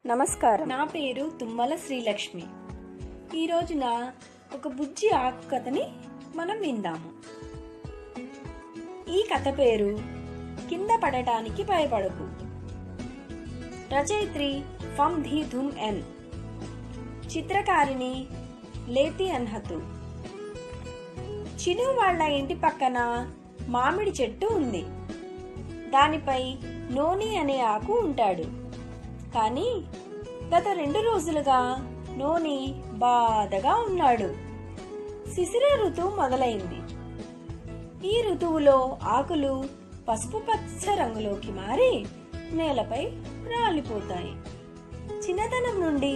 నమస్కారం. నా పేరు తుమ్మల శ్రీలక్ష్మి. ఈ రోజున ఒక బుజ్జి ఆకు కథని మనం విందాము. ఈ కథ పేరు కింద పడటానికి భయపడకు. రచయిత్రి ఫమ్ ధీ ధుమ్ ఎన్, చిత్రకారిణి లేతి అన్హతు. చిను వాళ్ళ ఇంటి పక్కన మామిడి చెట్టు ఉంది. దానిపై నోని అనే ఆకు ఉంటాడు. కానీ గత 2 రోజులుగా నోని బాధగా ఉన్నాడు. శిశిర ఋతువు మొదలైంది. ఈ ఋతువులో ఆకులు పసుపు పచ్చ రంగులోకి మారి నేలపై రాలిపోతాయి. చిన్నతనం నుండి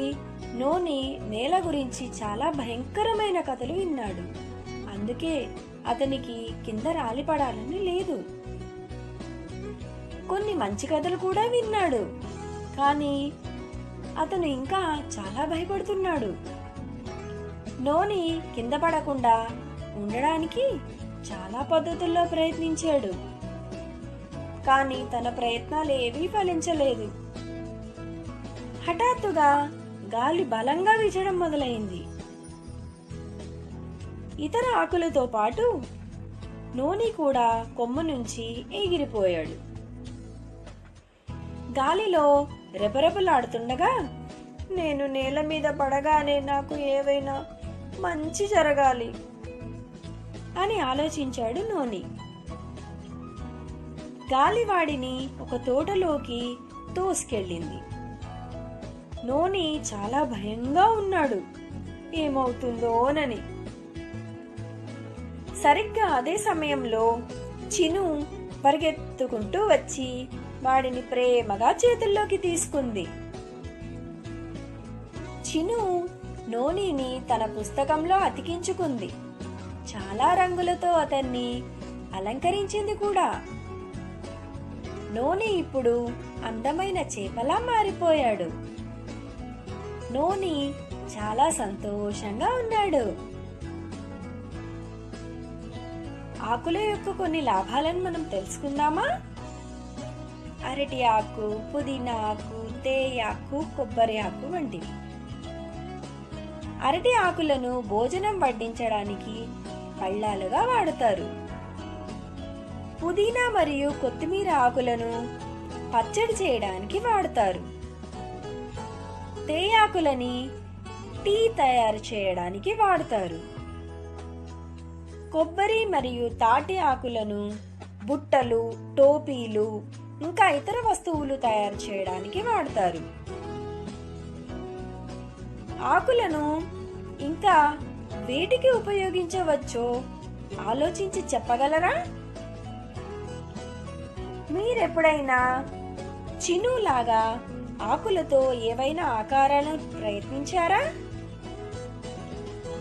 నోని నేల గురించి చాలా భయంకరమైన కథలు విన్నాడు. అందుకే అతనికి కింద రాలిపడాలని లేదు. కొన్ని మంచి కథలు కూడా విన్నాడు. కానీ అతను ఇంకా చాలా భయపడుతున్నాడు. నోని కింద పడకుండా ఉండడానికి చాలా పద్ధతుల్లో ప్రయత్నించాడు. కానీ తన ప్రయత్నాలు ఏవీ ఫలించలేదు. హఠాత్తుగా గాలి బలంగా వీచడం మొదలైంది. ఇతర ఆకులతో పాటు నోని కూడా కొమ్మ నుంచి ఎగిరిపోయాడు. గాలిలో రెపరెపలాడుతుండగా, నేను నేల మీద పడగానే నాకు ఏవైనా మంచి జరగాలి అని ఆలోచించాడు నోని. గాలివాడిని ఒక తోటలోకి తోసుకెళ్ళింది. నోని చాలా భయంగా ఉన్నాడు, ఏమవుతుందోనని. సరిగ్గా అదే సమయంలో చిను పరిగెత్తుకుంటూ వచ్చి వాడిని ప్రేమగా చేతుల్లోకి తీసుకుంది. చిను నోనిని తన పుస్తకంలో అతికించుకుంది. చాలా రంగులతో అతన్ని అలంకరించింది కూడా. నోని ఇప్పుడు అందమైన చేపలా మారిపోయాడు. నోని చాలా సంతోషంగా ఉన్నాడు. ఆకుల యొక్క కొన్ని లాభాలను మనం తెలుసుకుందామా? అరటి ఆకు, పుదీనా ఆకు, తేయాకు, కొబ్బరి ఆకు వంటివి. అరటి ఆకులను భోజనం వడ్డించడానికి పళ్ళాలుగా వాడుతారు. పుదీనా మరియు కొత్తిమీర ఆకులను పచ్చడి చేయడానికి వాడతారు. తేయాకులని టీ తయారు చేయడానికి వాడతారు. కొబ్బరి మరియు తాటి ఆకులను బుట్టలు, టోపీలు ఇంకా ఇతర వస్తువులు తయారు చేయడానికి వాడతారు. ఆకులను ఇంకా వేటికి ఉపయోగించవచ్చో ఆలోచించి చెప్పగలరా? మీరెప్పుడైనా చినులాగా ఆకులతో ఏవైనా ఆకారాలను ప్రయత్నించారా?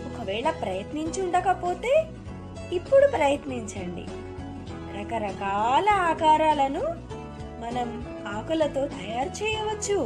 ఒకవేళ ప్రయత్నించి ఉండకపోతే ఇప్పుడు ప్రయత్నించండి. రకరకాల ఆకారాలను మనం ఆకులతో తయారు చేయవచ్చు.